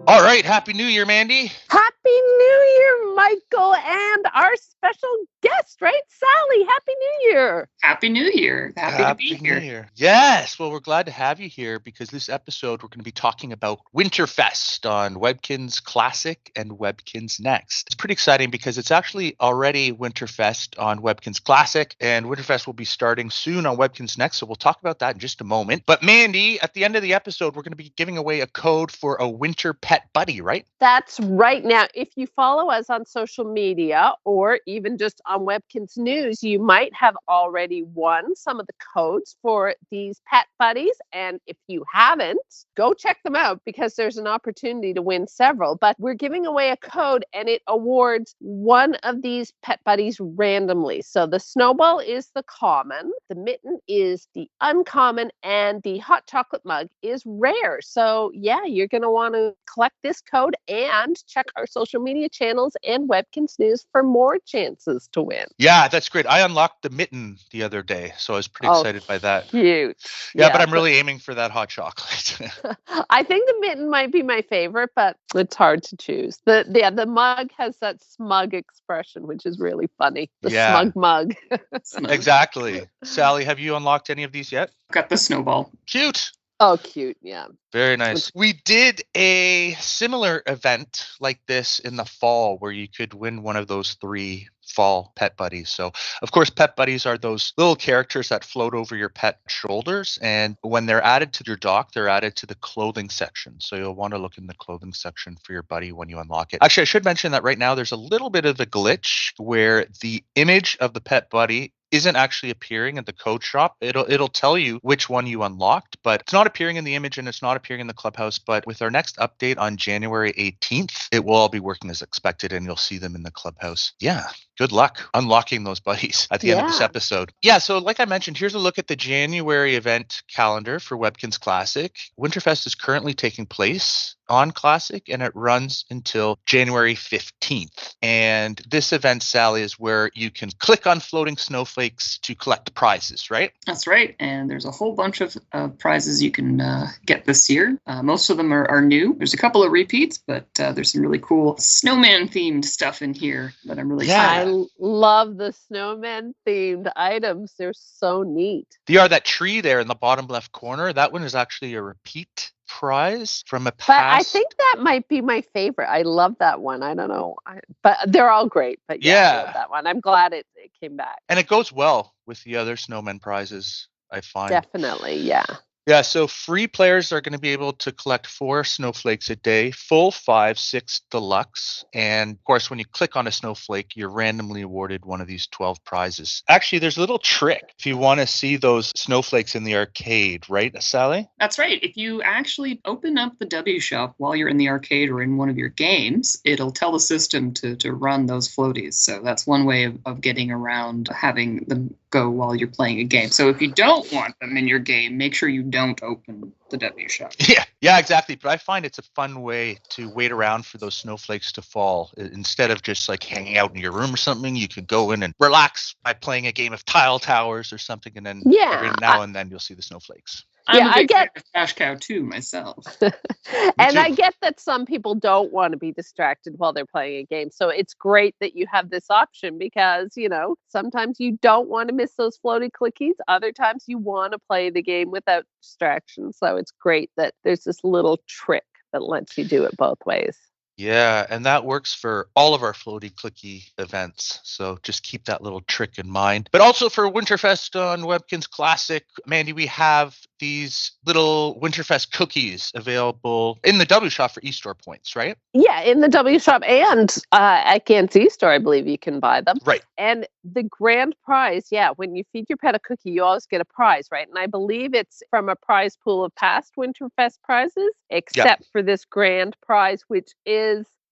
All right. Happy New Year, Mandy. Happy New Year, Michael, and our special guest, right? Sally, Happy New Year. Happy New Year. Happy to be here. New Year. Yes. Well, we're glad to have you here because this episode we're going to be talking about Winterfest on Webkinz Classic and Webkinz Next. It's pretty exciting because it's actually already Winterfest on Webkinz Classic, and Winterfest will be starting soon on Webkinz Next, so we'll talk about that in just a moment. But Mandy, at the end of the episode, we're going to be giving away a code for a winter pet buddy, right? That's right. Now, if you follow us on social media or even just on Webkinz News, you might have already won some of the codes for these pet buddies. And if you haven't, go check them out because there's an opportunity to win several. But we're giving away a code and it awards one of these pet buddies randomly. So the snowball is the common, the mitten is the uncommon, and the hot chocolate mug is rare. So yeah, you're going to want to collect this code and check our social media channels and Webkinz News for more chances to win. Yeah, that's great. I unlocked the mitten the other day, so I was pretty excited by that. Cute. Yeah, but I'm really aiming for that hot chocolate. I think the mitten might be my favorite, but it's hard to choose. The mug has that smug expression, which is really funny. The smug mug. Exactly. Sally, have you unlocked any of these yet? Got the snowball. Cute. Oh, cute. Yeah. Very nice. We did a similar event like this in the fall where you could win one of those 3 fall pet buddies. So, of course, pet buddies are those little characters that float over your pet shoulders. And when they're added to your dock, they're added to the clothing section. So you'll want to look in the clothing section for your buddy when you unlock it. Actually, I should mention that right now there's a little bit of a glitch where the image of the pet buddy isn't actually appearing in the code shop. It'll tell you which one you unlocked, but it's not appearing in the image and it's not appearing in the clubhouse. But with our next update on January 18th, it will all be working as expected and you'll see them in the clubhouse. Yeah. Good luck unlocking those buddies at the end of this episode. Yeah, so like I mentioned, here's a look at the January event calendar for Webkinz Classic. Winterfest is currently taking place on Classic, and it runs until January 15th. And this event, Sally, is where you can click on floating snowflakes to collect prizes, right? That's right. And there's a whole bunch of prizes you can get this year. Most of them are new. There's a couple of repeats, but there's some really cool snowman-themed stuff in here that I'm really excited. I love the snowman-themed items. They're so neat. That tree there in the bottom left corner, that one is actually a repeat prize from a past. But I think that might be my favorite. I love that one. I don't know. But they're all great. But I love that one. I'm glad it came back. And it goes well with the other snowman prizes, I find. Definitely, yeah. Yeah, so free players are going to be able to collect 4 snowflakes a day, full 5, 6 deluxe. And of course, when you click on a snowflake, you're randomly awarded one of these 12 prizes. Actually, there's a little trick if you want to see those snowflakes in the arcade, right, Sally? That's right. If you actually open up the W shop while you're in the arcade or in one of your games, it'll tell the system to run those floaties. So that's one way of getting around having them go while you're playing a game. So if you don't want them in your game, make sure you don't open the W shop. Yeah, exactly. But I find it's a fun way to wait around for those snowflakes to fall. Instead of just like hanging out in your room or something, you could go in and relax by playing a game of Tile Towers or something. And then every now and then you'll see the snowflakes. I get a cash cow too myself. And I get that some people don't want to be distracted while they're playing a game. So it's great that you have this option because, sometimes you don't want to miss those floaty clickies. Other times you want to play the game without distraction. So it's great that there's this little trick that lets you do it both ways. Yeah, and that works for all of our floaty clicky events. So just keep that little trick in mind. But also for Winterfest on Webkinz Classic, Mandy, we have these little Winterfest cookies available in the W shop for e-store points, right? Yeah, in the W shop and at Gant's e-store, I believe you can buy them. Right. And the grand prize, when you feed your pet a cookie, you always get a prize, right? And I believe it's from a prize pool of past Winterfest prizes, except for this grand prize, which is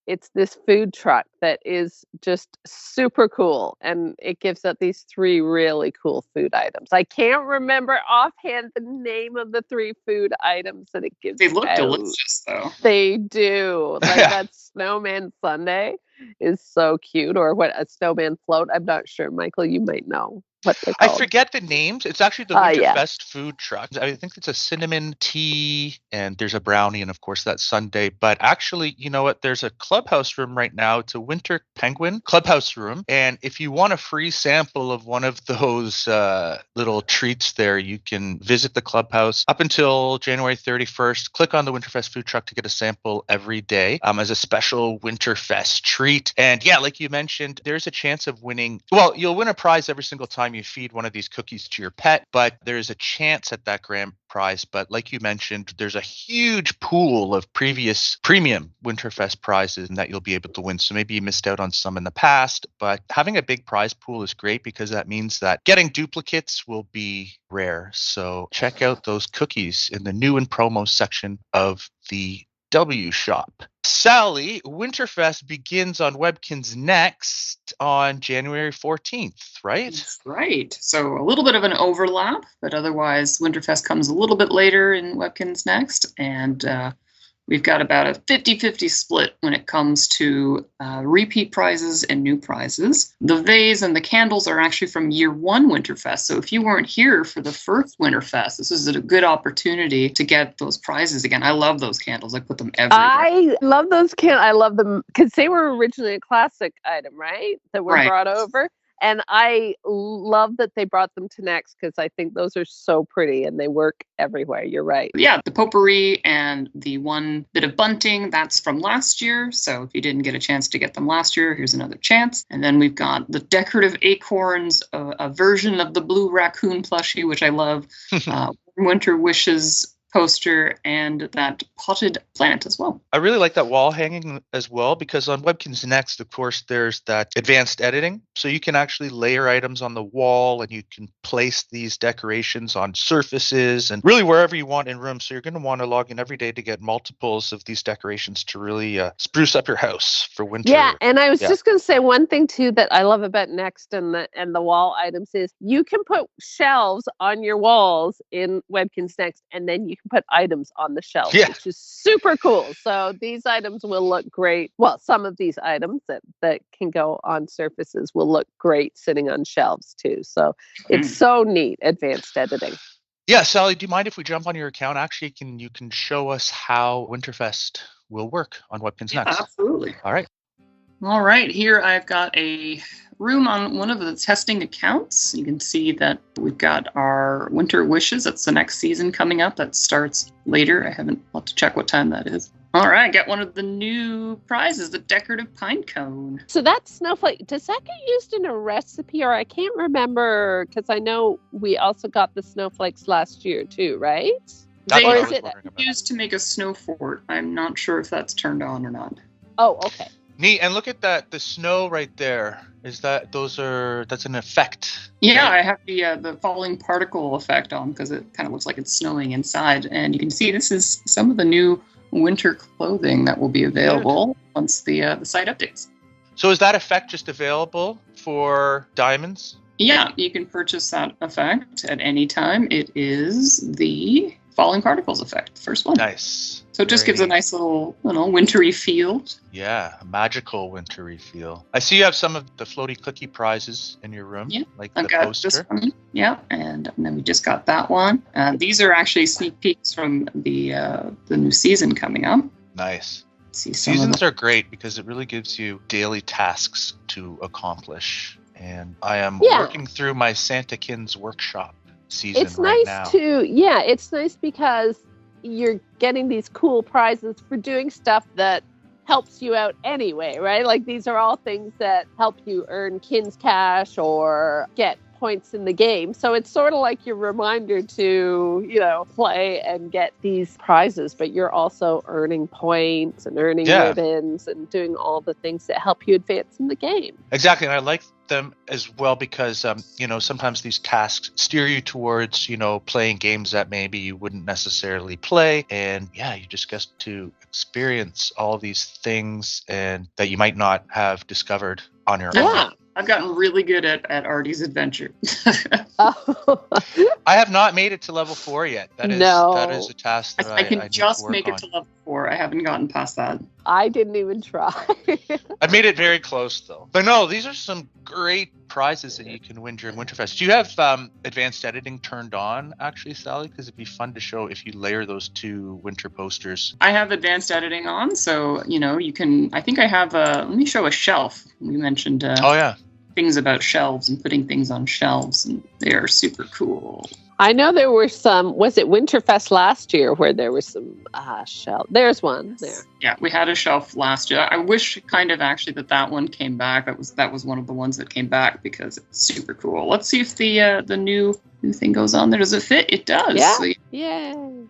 it's this food truck that is just super cool. And it gives out these 3 really cool food items. I can't remember offhand the name of the 3 food items that it gives. They look delicious, though. They do. Like that snowman sundae is so cute. Or what, a snowman float. I'm not sure. Michael, you might know. what they're I called. forget the names. It's actually the Winterfest food truck. I think it's a cinnamon tea, and there's a brownie, and of course that sundae. But actually, you know what? There's a clubhouse room right now. It's a Winter Penguin clubhouse room, and if you want a free sample of one of those little treats there, you can visit the clubhouse up until January 31st. Click on the Winterfest food truck to get a sample every day as a special Winterfest treat. And yeah, like you mentioned, there's a chance of winning. Well, you'll win a prize every single time you feed one of these cookies to your pet, but there's a chance at that grand prize. But like you mentioned, there's a huge pool of previous premium Winterfest prizes that you'll be able to win. So maybe you missed out on some in the past, but having a big prize pool is great because that means that getting duplicates will be rare. So check out those cookies in the new and promo section of the W Shop. Sally, Winterfest begins on Webkinz Next on January 14th, right? That's right. So a little bit of an overlap, but otherwise Winterfest comes a little bit later in Webkinz Next, and we've got about a 50-50 split when it comes to repeat prizes and new prizes. The vase and the candles are actually from year one Winterfest. So if you weren't here for the first Winterfest, this is a good opportunity to get those prizes again. I love those candles. I put them everywhere. I love those candles. I love them because they were originally a classic item, right? That were brought over. And I love that they brought them to Next because I think those are so pretty and they work everywhere. You're right. Yeah, the potpourri and the one bit of bunting, that's from last year. So if you didn't get a chance to get them last year, here's another chance. And then we've got the decorative acorns, a version of the blue raccoon plushie, which I love, Winter Wishes poster, and that potted plant as well. I really like that wall hanging as well because on Webkinz Next, of course, there's that advanced editing. So you can actually layer items on the wall and you can place these decorations on surfaces and really wherever you want in rooms. So you're going to want to log in every day to get multiples of these decorations to really spruce up your house for winter. Yeah, and I was just going to say one thing too that I love about Next and the wall items is you can put shelves on your walls in Webkinz Next, and then you can put items on the shelves, which is super cool. So these items will look great. Well, some of these items that can go on surfaces will look great sitting on shelves too. So it's so neat, advanced editing. Yeah, Sally, do you mind if we jump on your account? Actually, you can show us how Winterfest will work on Webkinz Next. Absolutely. All right. All right, here I've got a room on one of the testing accounts. You can see that we've got our Winter Wishes. That's the next season coming up. That starts later. I haven't to check what time that is. All right, get one of the new prizes, the decorative pine cone. So that snowflake, does that get used in a recipe? Or I can't remember, because I know we also got the snowflakes last year too, right? They or is it used to make a snow fort. I'm not sure if that's turned on or not. Oh, okay. Neat. And look at that, the snow right there. That's an effect. Yeah, right? I have the falling particle effect on because it kind of looks like it's snowing inside. And you can see this is some of the new winter clothing that will be available once the site updates. So is that effect just available for diamonds? Yeah, you can purchase that effect at any time. It is the falling particles effect, first one. Nice. So it just gives a nice little wintry feel. Yeah, a magical wintry feel. I see you have some of the floaty cookie prizes in your room, like I've the got poster. This one. Yeah, and then we just got that one. These are actually sneak peeks from the new season coming up. Nice. See, seasons are great because it really gives you daily tasks to accomplish. And I am working through my Santakins workshop season it's right nice now. It's nice because you're getting these cool prizes for doing stuff that helps you out anyway, right? Like these are all things that help you earn Kinz cash or get points in the game. So it's sort of like your reminder to, play and get these prizes, but you're also earning points and earning ribbons and doing all the things that help you advance in the game. Exactly. And I like them as well because, sometimes these tasks steer you towards, playing games that maybe you wouldn't necessarily play. And you just get to experience all these things and that you might not have discovered on your own. I've gotten really good at Artie's Adventure. I have not made it to level 4 yet. That is a task that I can just make it to level 4. I haven't gotten past that. I didn't even try. I made it very close though. But no, these are some great prizes that you can win during Winterfest. Do you have advanced editing turned on, actually, Sally? Because it'd be fun to show if you layer those two winter posters. I have advanced editing on, so you can. I think I have let me show a shelf. We mentioned things about shelves and putting things on shelves, and they are super cool. I know there were some, was it Winterfest last year where there was some shelf? There's one there. Yeah, we had a shelf last year. I wish kind of actually that one came back. That was one of the ones that came back because it's super cool. Let's see if the new thing goes on there. Does it fit? It does. Yeah. So you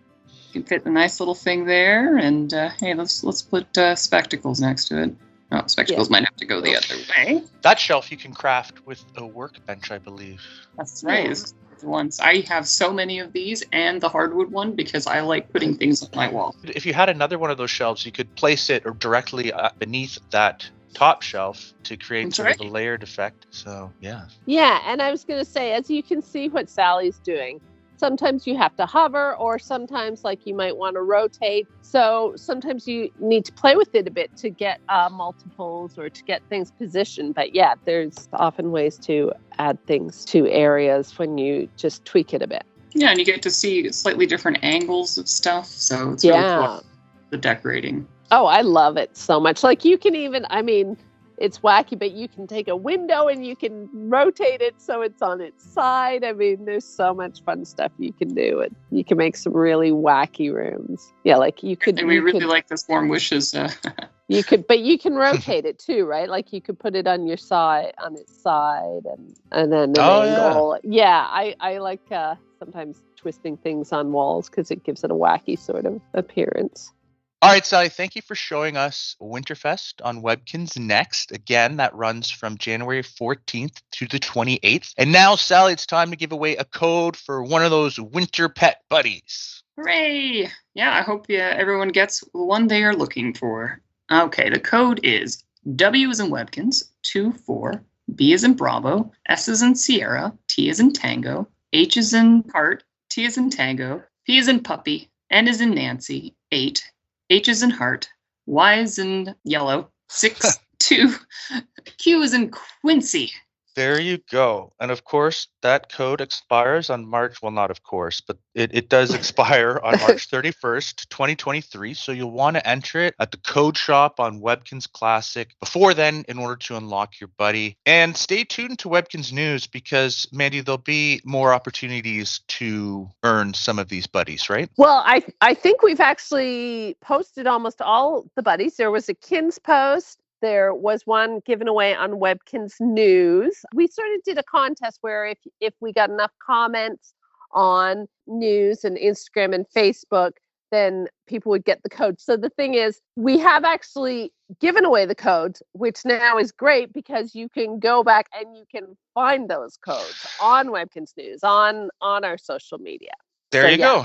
can fit the nice little thing there. And hey, let's put spectacles next to it. Oh, spectacles might have to go the other way. That shelf you can craft with a workbench, I believe. That's right. Yeah. Ones. I have so many of these and the hardwood one because I like putting things on my wall. If you had another one of those shelves, you could place it directly beneath that top shelf to create sort of a layered effect. So, yeah. Yeah, and I was going to say, as you can see what Sally's doing, sometimes you have to hover, or sometimes you might want to rotate. So sometimes you need to play with it a bit to get multiples or to get things positioned. But yeah, there's often ways to add things to areas when you just tweak it a bit. Yeah, and you get to see slightly different angles of stuff. So it's really cool, the decorating. Oh, I love it so much. You can even, it's wacky, but you can take a window and you can rotate it so it's on its side. There's so much fun stuff you can do. And you can make some really wacky rooms. Yeah, you could. And we really like this Warm Wishes. You could, but you can rotate it too, right? You could put it on your side, on its side, and then an angle. Yeah, I like sometimes twisting things on walls because it gives it a wacky sort of appearance. All right, Sally, thank you for showing us Winterfest on Webkinz Next. Again, that runs from January 14th to the 28th. And now, Sally, it's time to give away a code for one of those winter pet buddies. Hooray! Yeah, I hope everyone gets the one they are looking for. Okay, the code is W as in Webkinz, 24, B as in Bravo, S as in Sierra, T as in Tango, H as in Heart, T as in Tango, P as in Puppy, N as in Nancy, 8, H is in heart, Y is in yellow, 6, 2, Q is in Quincy. There you go. And of course, that code expires on March, well, not of course, but it does expire on March 31st, 2023. So you'll want to enter it at the code shop on Webkinz Classic before then in order to unlock your buddy. And stay tuned to Webkinz News because, Mandy, there'll be more opportunities to earn some of these buddies, right? Well, I think we've actually posted almost all the buddies. There was a Kinz post. There was one given away on Webkinz News. We sort of did a contest where if we got enough comments on news and Instagram and Facebook, then people would get the code. So the thing is, we have actually given away the codes, which now is great because you can go back and you can find those codes on Webkinz News, on our social media. There you go.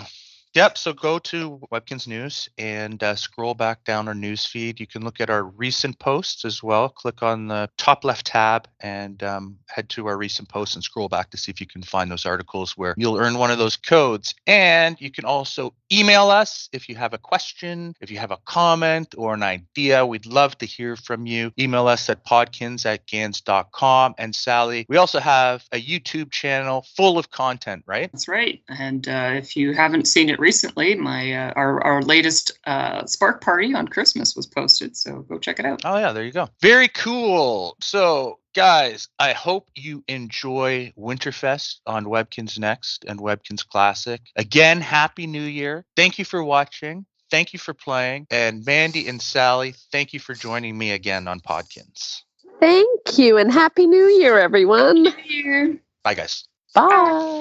Yep. So go to Webkinz News and scroll back down our news feed. You can look at our recent posts as well. Click on the top left tab and head to our recent posts and scroll back to see if you can find those articles where you'll earn one of those codes. And you can also email us if you have a question, if you have a comment or an idea. We'd love to hear from you. Email us at podkinz@gans.com. And Sally, we also have a YouTube channel full of content, right? That's right. And if you haven't seen it recently, our latest Spark Party on Christmas was posted, so go check it out. Oh yeah, there you go. Very cool. So guys, I hope you enjoy Winterfest on Webkinz Next and Webkinz Classic. Again, Happy New Year. Thank you for watching. Thank you for playing. And Mandy and Sally, thank you for joining me again on Podkinz. Thank you, and Happy New Year, everyone. Happy New Year. Bye, guys. Bye.